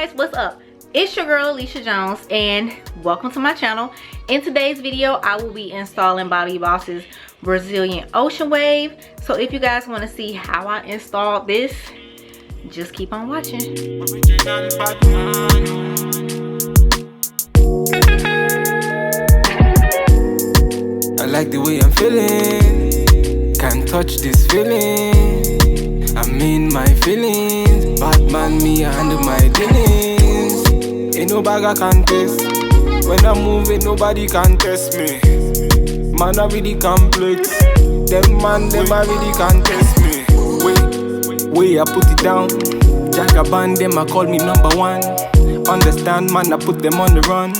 guys, what's up? It's your girl Alicia Jones and welcome to my channel. In today's video I will be installing Bobbi Boss's Brazilian Ocean Wave. So if you guys want to see how I installed this, just keep on watching. I like the way I'm feeling, can't touch this feeling. I'm in my feelings, Batman me, I handle my dealings. Ain't no bag I can test, when I'm moving nobody can test me. Man I really complex, them man them I really can test me. Way I put it down, Jackaban them I call me number one. Understand man I put them on the run.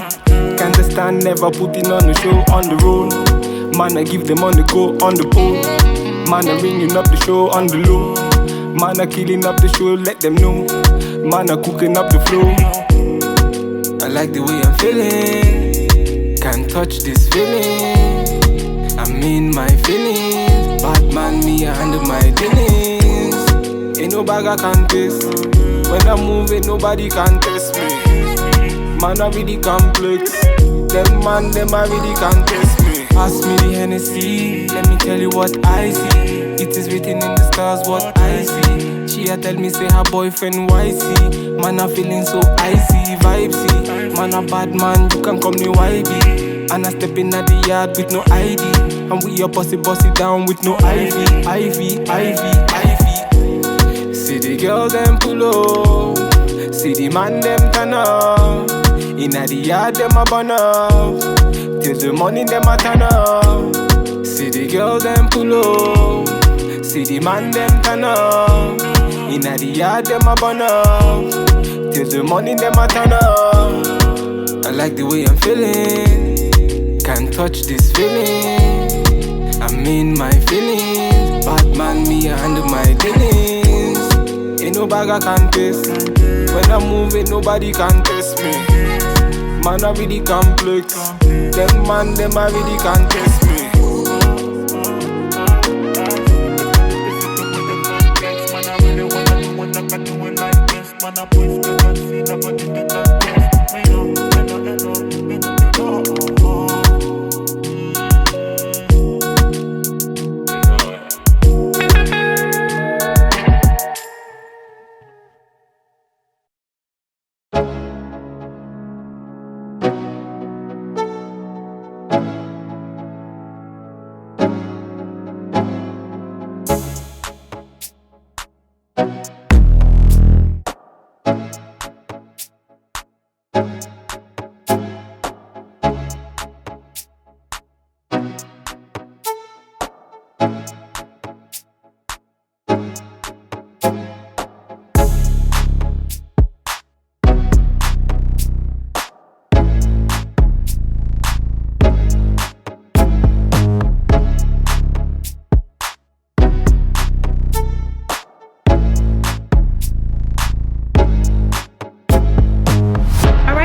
Can't stand never putting on the show on the road. Man I give them on the go on the pole. Man I ringing up the show on the low. Man I killing up the show, let them know. Man I cooking up the flow. I like the way I'm feeling, can't touch this feeling. I'm in my feelings, Batman me, I handle my dealings. Ain't no bag I can test, when I'm moving nobody can test me. Man I really complex, them man them I really can test me. Pass me the Hennessy, let me tell you what I see. It is written in the stars what I see. She a tell me say her boyfriend YC. Man I feeling so icy, vibesy. Man a bad man, you can call me YB. And I step in at the yard with no ID. And we a bossy down with no Ivy. See the girl them pull up, see the man them turn up. Inna the yard them a burn up, till the morning them a turn up. See the girl them pull up, see the man them turn up. Inna the yard them a burn up, till the morning them a turn up. I like the way I'm feeling, can't touch this feeling. I'm in my feelings, Batman me, I handle my dealings. Ain't no bag I can test, when I'm moving nobody can test me. Man I really complex, them man them I really can test me.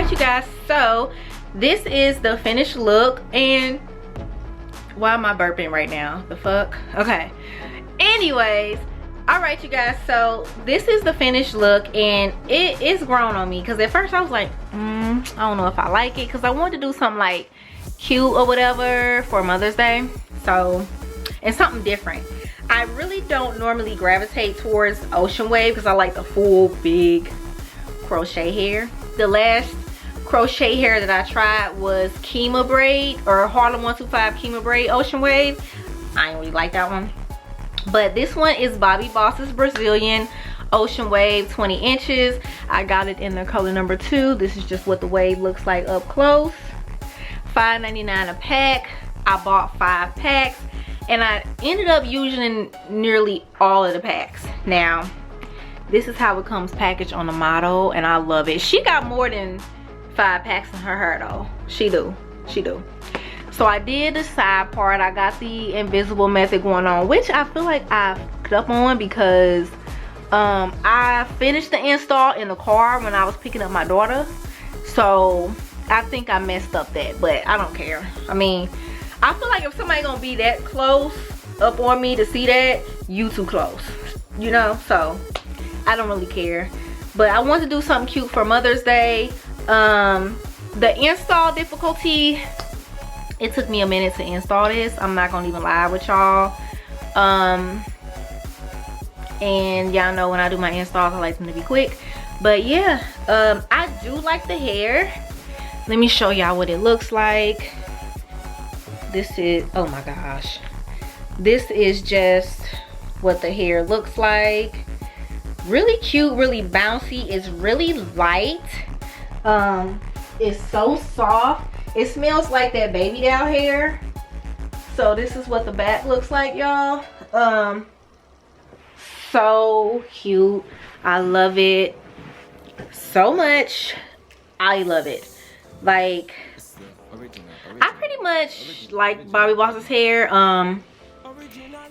You guys, so this is the finished look. And why am I burping right now? The fuck? Okay, anyways, all right you guys, so this is the finished look and it is grown on me, because at first I was like I don't know if I like it, because I wanted to do something like cute or whatever for Mother's Day, so and something different. I really don't normally gravitate towards Ocean Wave because I like the full big crochet hair. The last crochet hair that I tried was Kima Braid, or Harlem 125 Kima Braid Ocean Wave. I ain't really like that one, but this one is Bobbi Boss's Brazilian Ocean Wave, 20 inches. I got it in the color number 2. This is just what the wave looks like up close. $5.99 a pack. I bought 5 packs and I ended up using nearly all of the packs. Now this is how it comes packaged on the model and I love it. She got more than 5 packs in her hair though. She do. So I did the side part. I got the invisible method going on, which I feel like I fucked up on because I finished the install in the car when I was picking up my daughter. So I think I messed up that, but I don't care. I mean, I feel like if somebody gonna be that close up on me to see that, you too close, you know? So I don't really care. but I want to do something cute for Mother's Day. The install difficulty, it took me a minute to install this. I'm not gonna even lie with y'all. And y'all know when I do my installs, I like them to be quick. But yeah, I do like the hair. Let me show y'all what it looks like. This is, oh my gosh, this is just what the hair looks like. Really cute, really bouncy. It's really light. It's so soft. It smells like that baby doll hair. So this is what the back looks like, y'all. So cute. I love it so much. I love it. Like, I pretty much like Bobbi Boss's hair.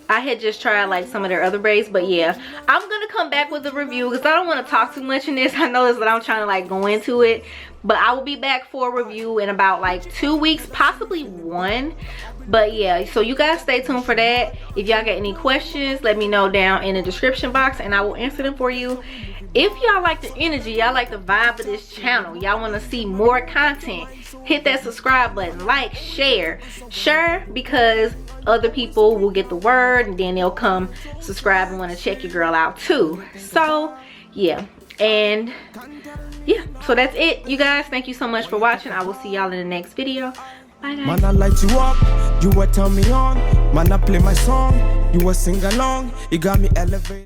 I had just tried like some of their other braids, but yeah, I'm gonna come back with a review because I don't want to talk too much in this. I know that I'm trying to like go into it, but I will be back for a review in about like 2 weeks, possibly 1. But yeah, so you guys stay tuned for that. If y'all got any questions, let me know down in the description box and I will answer them for you. If y'all like the energy, y'all like the vibe of this channel, y'all want to see more content, hit that subscribe button, like, share because other people will get the word and then they'll come subscribe and want to check your girl out too. So yeah, and yeah, so that's it, you guys. Thank you so much for watching. I will see y'all in the next video. Bye guys. Man, I light you up, you will turn me on. Man, I play my song, you will sing along. You got me elevated.